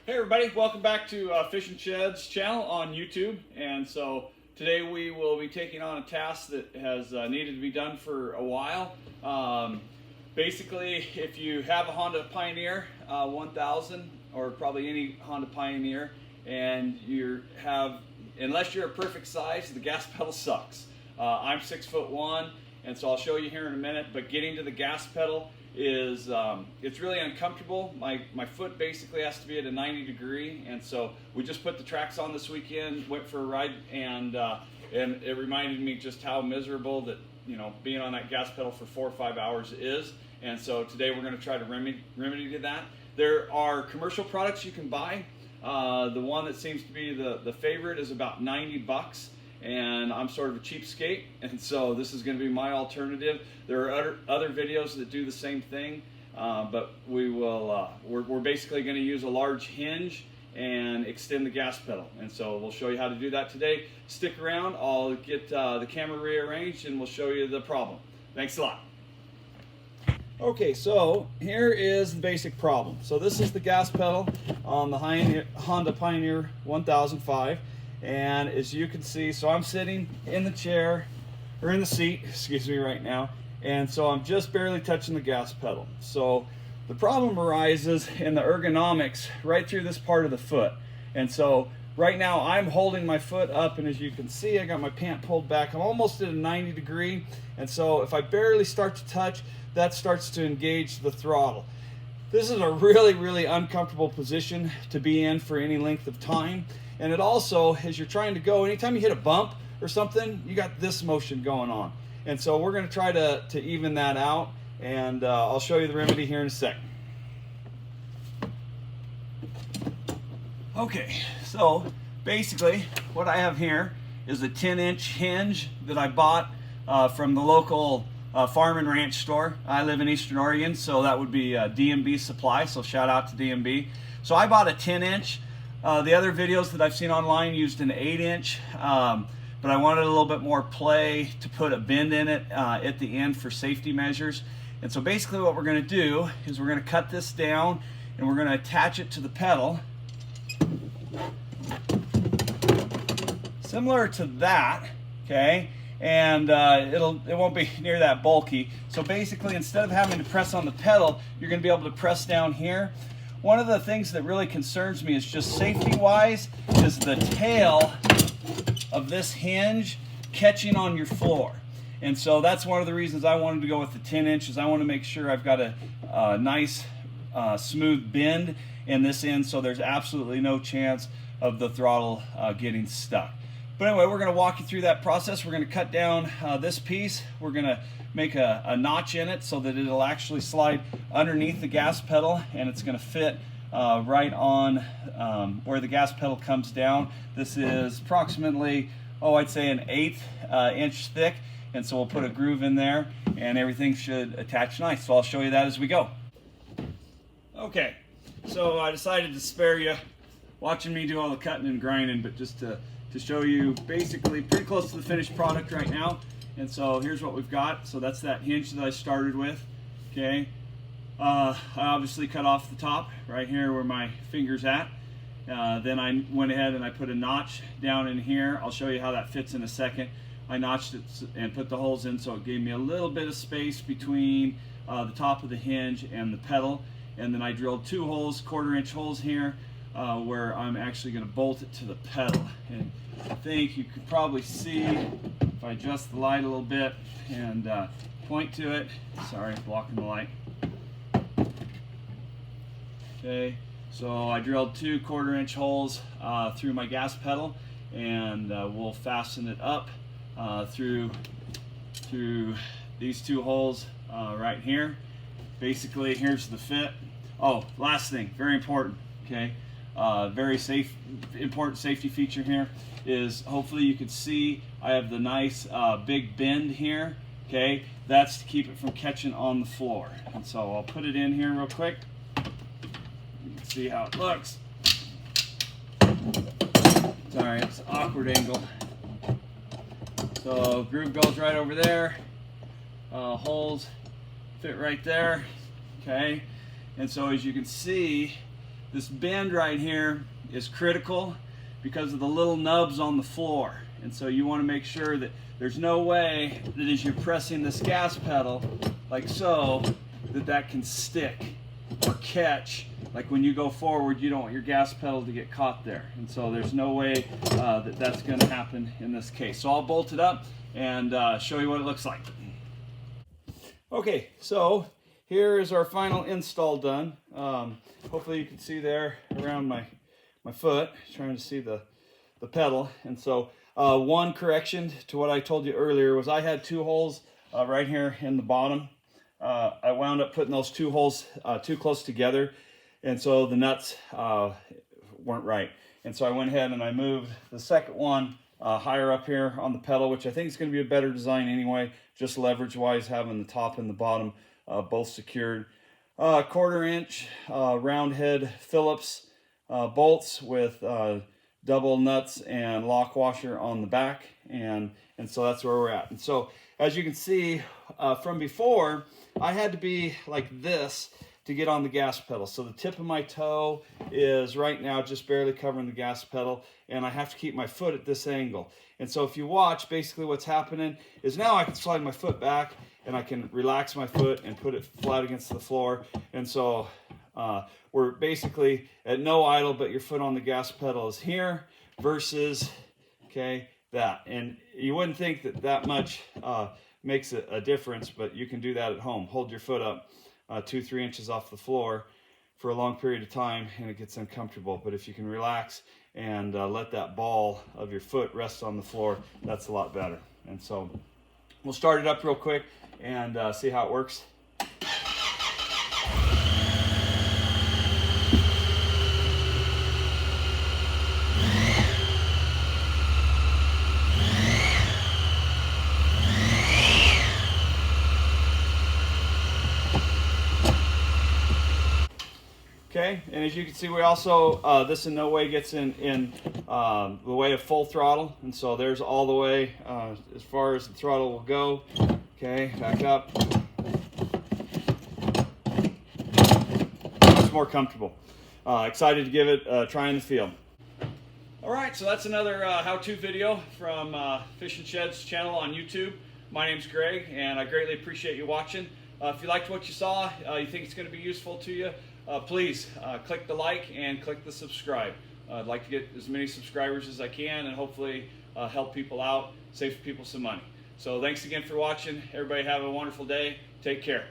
Hey everybody, welcome back to Fish and Shed's channel on YouTube. And so today we will be taking on a task that has needed to be done for a while. Basically, if you have a Honda Pioneer 1000 or probably any Honda Pioneer, and unless you're a perfect size, the gas pedal sucks. I'm 6'1", and so I'll show you here in a minute, but getting to the gas pedal is it's really uncomfortable. My foot basically has to be at a 90 degree, and so we just put the tracks on this weekend, went for a ride, and it reminded me just how miserable that being on that gas pedal for 4 or 5 hours is. And so today we're going to try to remedy to that. There are commercial products you can buy. The one that seems to be the favorite is about 90 bucks. And I'm sort of a cheapskate, and so this is going to be my alternative. There are other videos that do the same thing, but we're basically going to use a large hinge and extend the gas pedal, and so we'll show you how to do that today. Stick around, I'll get the camera rearranged and we'll show you the problem. Thanks a lot. Okay, so here is the basic problem. So this is the gas pedal on the Honda Pioneer 1005. And as you can see, so I'm sitting in the chair, or in the seat, excuse me, right now, and so I'm just barely touching the gas pedal. So the problem arises in the ergonomics right through this part of the foot. And so right now I'm holding my foot up, and as you can see, I got my pant pulled back. I'm almost at a 90 degree, and so if I barely start to touch, that starts to engage the throttle. This is a really, really uncomfortable position to be in for any length of time. And it also, as you're trying to go, anytime you hit a bump or something, you got this motion going on. And so we're going to try to even that out, and I'll show you the remedy here in a second. Okay, so basically what I have here is a 10-inch hinge that I bought from the local farm and ranch store. I live in Eastern Oregon, so that would be DMB Supply, so shout out to DMB. So I bought a 10-inch. The other videos that I've seen online used an 8-inch, but I wanted a little bit more play to put a bend in it at the end for safety measures. And so basically what we're going to do is we're going to cut this down and we're going to attach it to the pedal. Similar to that, okay? And it won't be near that bulky. So basically, instead of having to press on the pedal, you're going to be able to press down here. One of the things that really concerns me is just safety-wise is the tail of this hinge catching on your floor. And so that's one of the reasons I wanted to go with the 10 inches. I want to make sure I've got a nice smooth bend in this end, so there's absolutely no chance of the throttle getting stuck. But anyway, we're going to walk you through that process. We're going to cut down this piece. We're going to make a notch in it so that it'll actually slide underneath the gas pedal, and it's going to fit right on where the gas pedal comes down. This is approximately, I'd say an 1/8 inch thick, and so we'll put a groove in there and everything should attach nice. So I'll show you that as we go. Okay, so I decided to spare you watching me do all the cutting and grinding, but just to show you basically pretty close to the finished product right now. And so here's what we've got. So that's that hinge that I started with. Okay, I obviously cut off the top right here where my finger's at. Then I went ahead and I put a notch down in here. I'll show you how that fits in a second. I notched it and put the holes in so it gave me a little bit of space between the top of the hinge and the pedal. And then I drilled 2 holes, 1/4 inch holes here, where I'm actually going to bolt it to the pedal. And I think you could probably see if I adjust the light a little bit and point to it. Sorry, blocking the light. Okay, so I drilled 2 1/4 inch holes through my gas pedal, and we'll fasten it up through these 2 holes right here. Basically, here's the fit. Oh, last thing, very important, okay? Very important safety feature here is, hopefully you can see, I have the nice big bend here, okay? That's to keep it from catching on the floor. And so I'll put it in here real quick. You can see how it looks. Sorry, it's an awkward angle. So groove goes right over there. Holes fit right there, okay? And so as you can see, this bend right here is critical because of the little nubs on the floor. And so you want to make sure that there's no way that as you're pressing this gas pedal, like so, that can stick or catch. Like when you go forward, you don't want your gas pedal to get caught there. And so there's no way that's going to happen in this case. So I'll bolt it up and show you what it looks like. Okay, so here is our final install done. Hopefully you can see there around my foot, trying to see the pedal. And so one correction to what I told you earlier was I had 2 holes right here in the bottom. I wound up putting those 2 holes too close together, and so the nuts weren't right. And so I went ahead and I moved the second one higher up here on the pedal, which I think is going to be a better design anyway, just leverage wise, having the top and the bottom both secured. 1/4 inch round head Phillips bolts with double nuts and lock washer on the back, and so that's where we're at. And so as you can see from before, I had to be like this to get on the gas pedal. So the tip of my toe is right now just barely covering the gas pedal, and I have to keep my foot at this angle. And so if you watch, basically what's happening is now I can slide my foot back and I can relax my foot and put it flat against the floor. And so we're basically at no idle, but your foot on the gas pedal is here versus, okay, that. And you wouldn't think that much makes a difference, but you can do that at home. Hold your foot up 2-3 inches off the floor for a long period of time and it gets uncomfortable. But if you can relax and let that ball of your foot rest on the floor, that's a lot better. And so we'll start it up real quick and see how it works. Okay, and as you can see, we also, this in no way gets in the way of full throttle. And so there's all the way as far as the throttle will go. Okay, back up. Much more comfortable. Excited to give it a try in the field. All right, so that's another how-to video from Fishing Shed's channel on YouTube. My name's Greg, and I greatly appreciate you watching. If you liked what you saw, you think it's going to be useful to you, please click the like and click the subscribe. I'd like to get as many subscribers as I can and hopefully help people out, save people some money. So thanks again for watching. Everybody have a wonderful day. Take care.